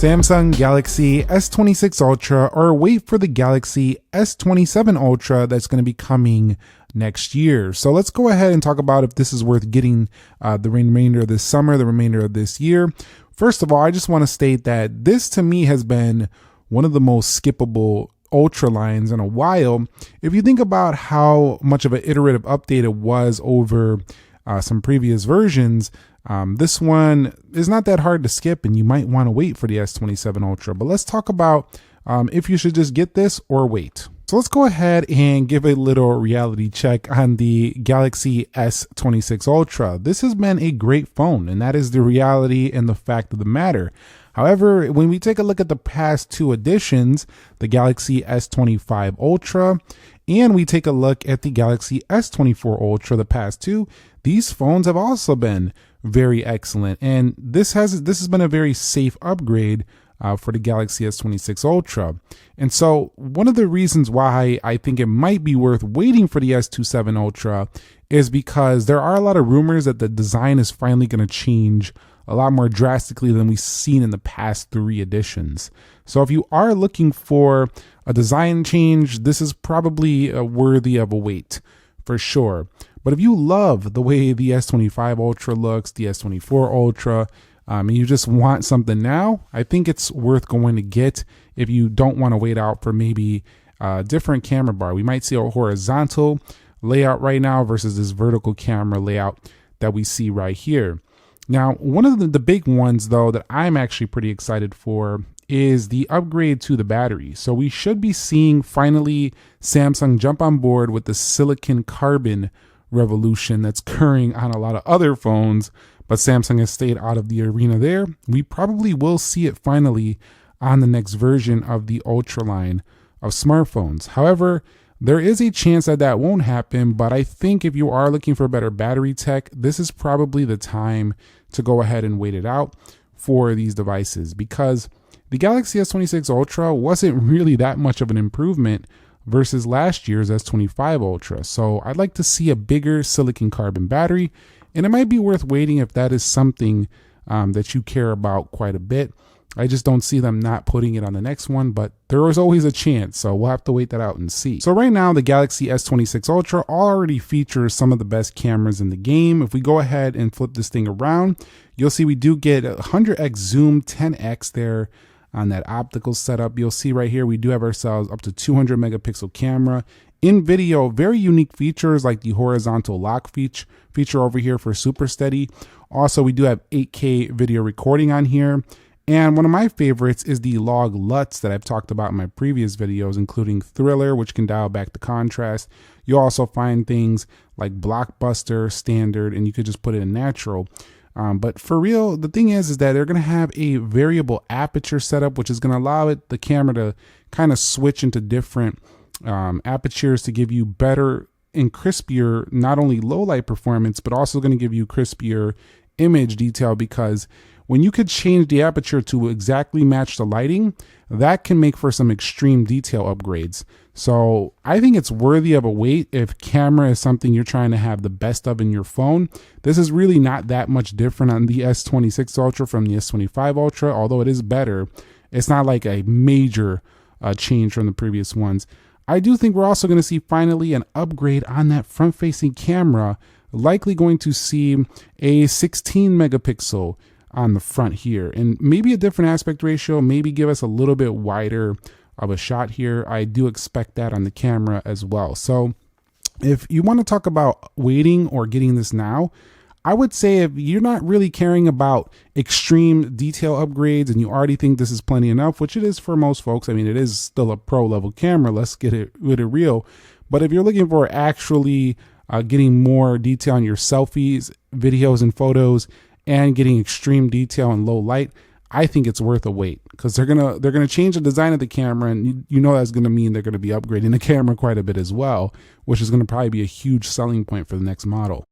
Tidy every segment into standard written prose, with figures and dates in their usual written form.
Samsung Galaxy S26 Ultra or wait for the Galaxy S27 Ultra that's going to be coming next year. So let's go ahead and talk about if this is worth getting the remainder of this summer, the remainder of this year. First of all, I just want to state that this to me has been one of the most skippable Ultra lines in a while. If you think about how much of an iterative update it was over some previous versions, this one is not that hard to skip, and you might want to wait for the S27 Ultra. But let's talk about if you should just get this or wait. So let's go ahead and give a little reality check on the Galaxy S26 Ultra. This has been a great phone, and that is the reality and the fact of the matter. However, when we take a look at the past two editions, the Galaxy S25 Ultra, and we take a look at the Galaxy S24 Ultra, the past two, these phones have also been very excellent. And this has been a very safe upgrade for the Galaxy S26 Ultra. And so one of the reasons why I think it might be worth waiting for the S27 Ultra is because there are a lot of rumors that the design is finally going to change a lot more drastically than we've seen in the past three editions. So if you are looking for a design change, this is probably worthy of a wait for sure. But if you love the way the S25 Ultra looks, the S24 Ultra, and you just want something now, I think it's worth going to get if you don't want to wait out for maybe a different camera bar. We might see a horizontal layout right now versus this vertical camera layout that we see right here. Now, one of the big ones, though, that I'm actually pretty excited for is the upgrade to the battery. So we should be seeing finally Samsung jump on board with the silicon carbon revolution that's occurring on a lot of other phones, but Samsung has stayed out of the arena there. We probably will see it finally on the next version of the Ultra line of smartphones. However, there is a chance that that won't happen, but I think if you are looking for better battery tech, this is probably the time to go ahead and wait it out for these devices, because the Galaxy S26 Ultra wasn't really that much of an improvement versus last year's S25 Ultra. So I'd like to see a bigger silicon carbon battery, and it might be worth waiting if that is something that you care about quite a bit. I just don't see them not putting it on the next one, but there is always a chance, so we'll have to wait that out and see. So right now, the Galaxy S26 Ultra already features some of the best cameras in the game. If we go ahead and flip this thing around, you'll see we do get 100x zoom, 10x there on that optical setup. You'll see right here, we do have ourselves up to 200 megapixel camera. In video, very unique features like the horizontal lock feature over here for super steady. Also, we do have 8K video recording on here. And one of my favorites is the log LUTs that I've talked about in my previous videos, including Thriller, which can dial back the contrast. You'll also find things like Blockbuster, Standard, and you could just put it in natural. But for real, the thing is that they're going to have a variable aperture setup, which is going to allow the camera to kind of switch into different apertures to give you better and crispier, not only low light performance, but also going to give you crispier image detail, because when you could change the aperture to exactly match the lighting, that can make for some extreme detail upgrades. So I think it's worthy of a wait if camera is something you're trying to have the best of in your phone. This is really not that much different on the S26 Ultra from the S25 Ultra, although it is better. It's not like a major change from the previous ones. I do think we're also going to see finally an upgrade on that front-facing camera, likely going to see a 16 megapixel on the front here, and maybe a different aspect ratio, maybe give us a little bit wider of a shot here. I do expect that on the camera as well. So if you want to talk about waiting or getting this now, I would say if you're not really caring about extreme detail upgrades and you already think this is plenty enough, which it is for most folks. I mean, it is still a pro level camera. Let's get it real. But if you're looking for actually getting more detail on your selfies, videos, and photos, and getting extreme detail in low light, I think it's worth a wait, because they're gonna change the design of the camera, and you know that's gonna mean they're gonna be upgrading the camera quite a bit as well, which is gonna probably be a huge selling point for the next model.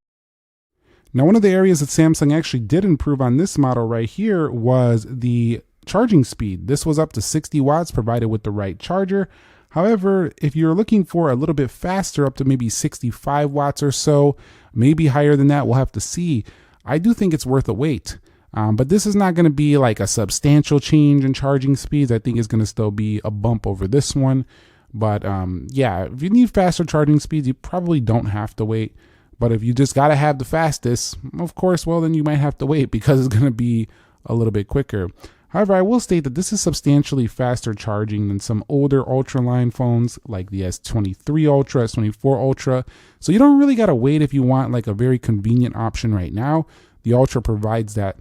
Now, one of the areas that Samsung actually did improve on this model right here was the charging speed. This was up to 60 watts provided with the right charger. However, if you're looking for a little bit faster, up to maybe 65 watts or so, maybe higher than that, we'll have to see. I do think it's worth a wait. But this is not going to be like a substantial change in charging speeds. I think it's going to still be a bump over this one. But yeah, if you need faster charging speeds, you probably don't have to wait. But if you just got to have the fastest, of course, well, then you might have to wait because it's going to be a little bit quicker. However, I will state that this is substantially faster charging than some older Ultra line phones like the S23 Ultra, S24 Ultra. So you don't really got to wait if you want like a very convenient option right now. The Ultra provides that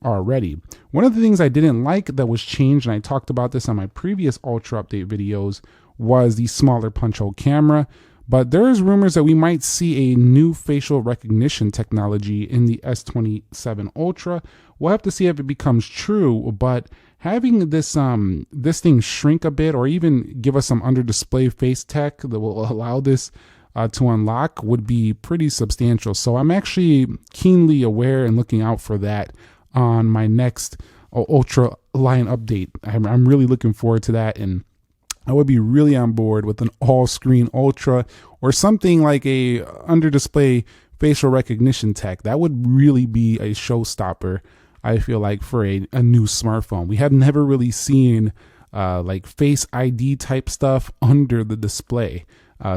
already. One of the things I didn't like that was changed, and I talked about this on my previous Ultra update videos, was the smaller punch hole camera. But there is rumors that we might see a new facial recognition technology in the S27 Ultra. We'll have to see if it becomes true, but having this thing shrink a bit or even give us some under display face tech that will allow this to unlock would be pretty substantial. So I'm actually keenly aware and looking out for that on my next Ultra line update. I'm really looking forward to that, and I would be really on board with an all-screen Ultra or something like a under-display facial recognition tech. That would really be a showstopper, I feel like, for a new smartphone. We have never really seen like Face ID type stuff under the display.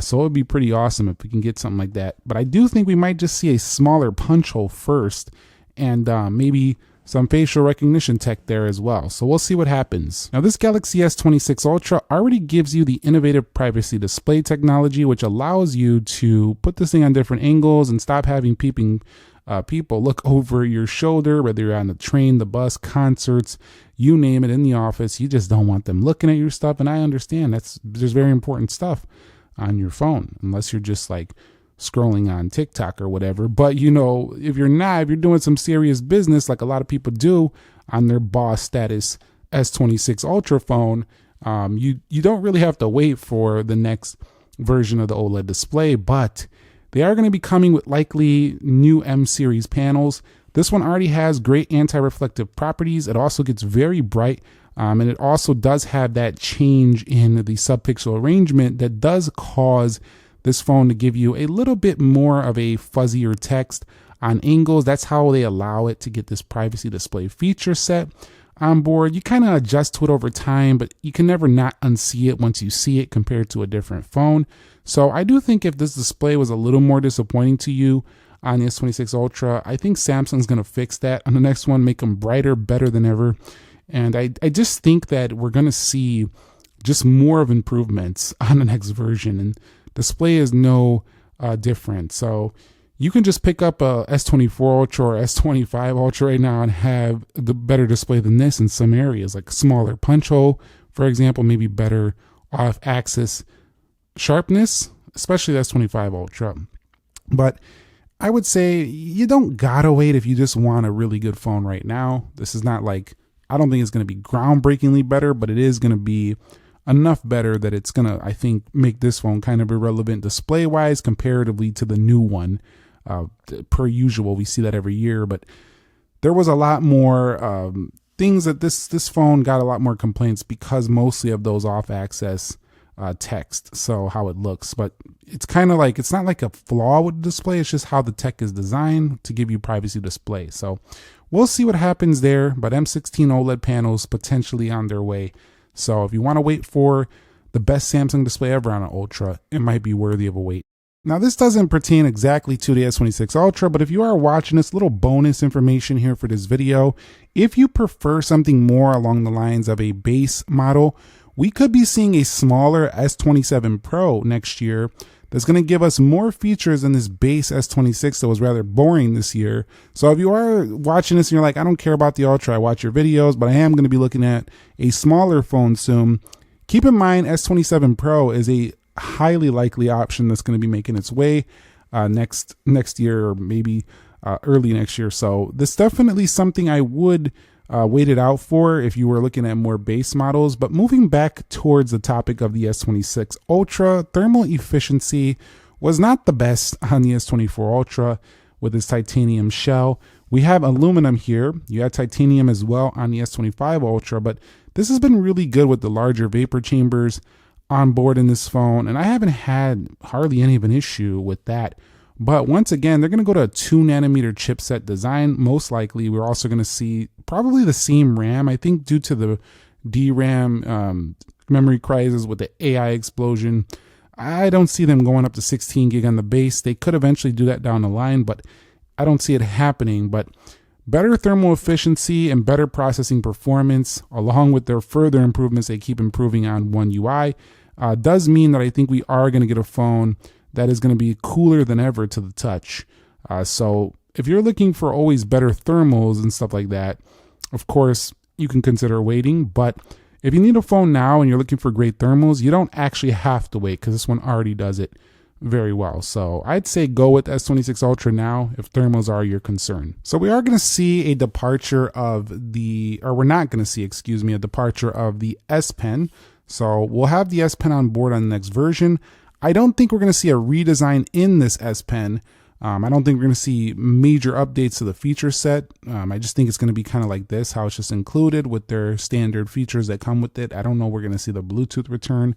So it would be pretty awesome if we can get something like that. But I do think we might just see a smaller punch hole first, and maybe some facial recognition tech there as well. So we'll see what happens. Now, this Galaxy S26 Ultra already gives you the innovative privacy display technology, which allows you to put this thing on different angles and stop having people look over your shoulder, whether you're on the train, the bus, concerts, you name it, in the office. You just don't want them looking at your stuff. And I understand there's very important stuff on your phone, unless you're just like scrolling on TikTok or whatever. But you know, if you're doing some serious business like a lot of people do on their boss status S26 Ultra phone, you don't really have to wait for the next version of the OLED display. But they are going to be coming with likely new M series panels. This one already has great anti-reflective properties. It also gets very bright, and it also does have that change in the subpixel arrangement that does cause this phone to give you a little bit more of a fuzzier text on angles. That's how they allow it to get this privacy display feature set on board. You kind of adjust to it over time, but you can never not unsee it once you see it compared to a different phone. So I do think if this display was a little more disappointing to you on the S26 Ultra, I think Samsung's going to fix that on the next one, make them brighter, better than ever. And I just think that we're going to see just more of improvements on the next version. And display is no different. So you can just pick up a S24 Ultra or S25 Ultra right now and have the better display than this in some areas, like smaller punch hole, for example, maybe better off-axis sharpness, especially the S25 Ultra. But I would say you don't gotta wait if you just want a really good phone right now. This is not like, I don't think it's going to be groundbreakingly better, but it is going to be enough better that it's going to, I think, make this phone kind of irrelevant display-wise comparatively to the new one. Per usual, we see that every year, but there was a lot more things that this phone got a lot more complaints because mostly of those off-axis text, so how it looks. But it's kind of like, it's not like a flaw with the display, it's just how the tech is designed to give you privacy display. So we'll see what happens there, but M16 OLED panels potentially on their way. So if you want to wait for the best Samsung display ever on an Ultra, it might be worthy of a wait. Now, this doesn't pertain exactly to the S26 Ultra, but if you are watching this, little bonus information here for this video, if you prefer something more along the lines of a base model, we could be seeing a smaller S27 Pro next year that's going to give us more features than this base S26 that was rather boring this year. So if you are watching this and you're like, I don't care about the Ultra, I watch your videos, but I am going to be looking at a smaller phone soon, keep in mind S27 Pro is a highly likely option that's going to be making its way next year, or maybe early next year. So this is definitely something I would wait it out for if you were looking at more base models. But moving back towards the topic of the S26 Ultra, thermal efficiency was not the best on the S24 Ultra with its titanium shell. We have aluminum here. You have titanium as well on the S25 Ultra, but this has been really good with the larger vapor chambers on board in this phone, and I haven't had hardly any of an issue with that But once again, they're going to go to a 2nm chipset design. Most likely, we're also going to see probably the same RAM. I think due to the DRAM memory crisis with the AI explosion, I don't see them going up to 16 gig on the base. They could eventually do that down the line, but I don't see it happening. But better thermal efficiency and better processing performance, along with their further improvements they keep improving on One UI, does mean that I think we are going to get a phone that is going to be cooler than ever to the touch. So if you're looking for always better thermals and stuff like that, of course, you can consider waiting. But if you need a phone now and you're looking for great thermals, you don't actually have to wait because this one already does it very well. So I'd say go with S26 Ultra now if thermals are your concern. So we are going to see a departure of the, or we're not going to see, excuse me, a departure of the S Pen. So we'll have the S Pen on board on the next version. I don't think we're going to see a redesign in this S Pen. I don't think we're going to see major updates to the feature set. I just think it's going to be kind of like this, how it's just included with their standard features that come with it. I don't know we're going to see the Bluetooth return.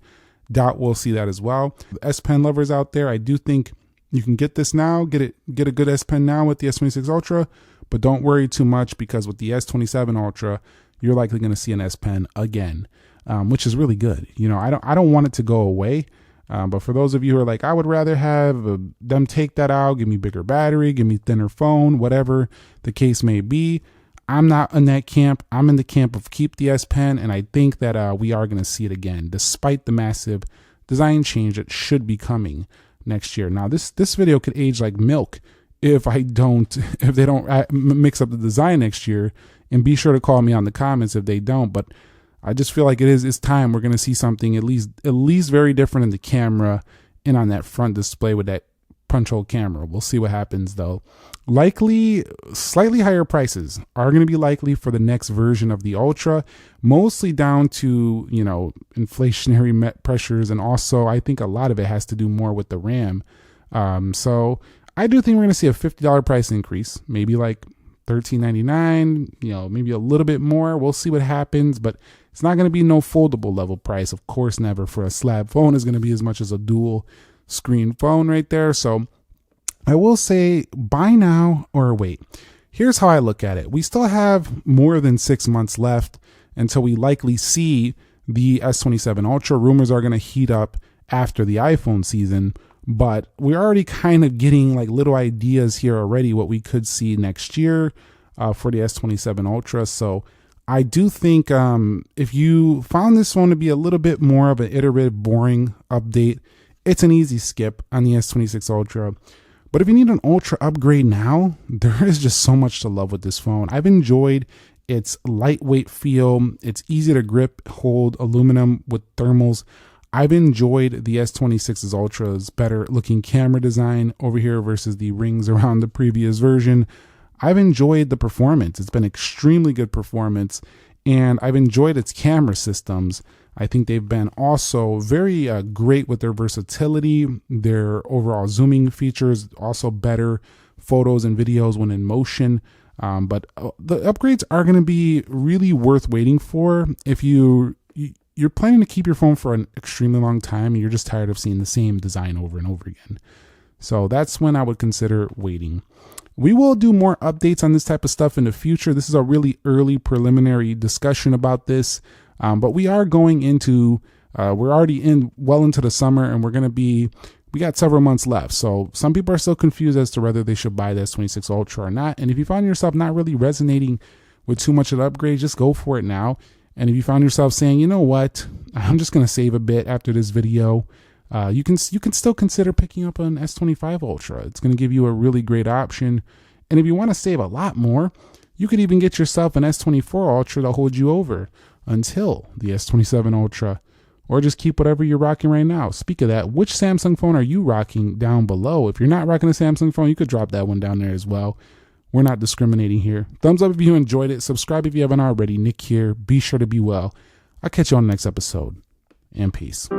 Doubt we'll see that as well. The S Pen lovers out there, I do think you can get this now, get a good S Pen now with the S26 Ultra, but don't worry too much because with the S27 Ultra, you're likely going to see an S Pen again, which is really good. You know, I don't want it to go away. But for those of you who are like, I would rather have them take that out, give me bigger battery, give me thinner phone, whatever the case may be, I'm not in that camp. I'm in the camp of keep the S Pen, and I think that we are going to see it again, despite the massive design change that should be coming next year. Now, this video could age like milk if they don't mix up the design next year, and be sure to call me on the comments if they don't. But I just feel like it's time we're going to see something at least very different in the camera and on that front display with that punch hole camera. We'll see what happens though. Likely slightly higher prices are going to be likely for the next version of the Ultra, mostly down to, you know, inflationary pressures, and also I think a lot of it has to do more with the RAM. So I do think we're going to see a $50 price increase, maybe like $13.99, you know, maybe a little bit more. We'll see what happens, but it's not going to be no foldable level price. Of course, never for a slab phone is going to be as much as a dual screen phone right there. So I will say buy now or wait. Here's how I look at it. We still have more than 6 months left until we likely see the S27 Ultra. Rumors are going to heat up after the iPhone season, but we're already kind of getting like little ideas here already what we could see next year for the S27 Ultra. So I do think if you found this one to be a little bit more of an iterative, boring update, it's an easy skip on the S26 Ultra. But if you need an Ultra upgrade now, there is just so much to love with this phone. I've enjoyed its lightweight feel. It's easy to grip, hold aluminum with thermals. I've enjoyed the S26's Ultra's better looking camera design over here versus the rings around the previous version. I've enjoyed the performance. It's been extremely good performance, and I've enjoyed its camera systems. I think they've been also very great with their versatility, their overall zooming features, also better photos and videos when in motion. But the upgrades are going to be really worth waiting for if you're planning to keep your phone for an extremely long time and you're just tired of seeing the same design over and over again. So that's when I would consider waiting. We will do more updates on this type of stuff in the future. This is a really early preliminary discussion about this, but we are going into, we're already well into the summer, and we got several months left. So some people are still confused as to whether they should buy the S26 Ultra or not. And if you find yourself not really resonating with too much of the upgrade, just go for it now. And if you found yourself saying, you know what, I'm just going to save a bit after this video, you can still consider picking up an S25 Ultra. It's going to give you a really great option. And if you want to save a lot more, you could even get yourself an S24 Ultra to hold you over until the S27 Ultra, or just keep whatever you're rocking right now. Speak of that, which Samsung phone are you rocking down below? If you're not rocking a Samsung phone, you could drop that one down there as well. We're not discriminating here. Thumbs up if you enjoyed it. Subscribe if you haven't already. Nick here. Be sure to be well. I'll catch you on the next episode. And peace.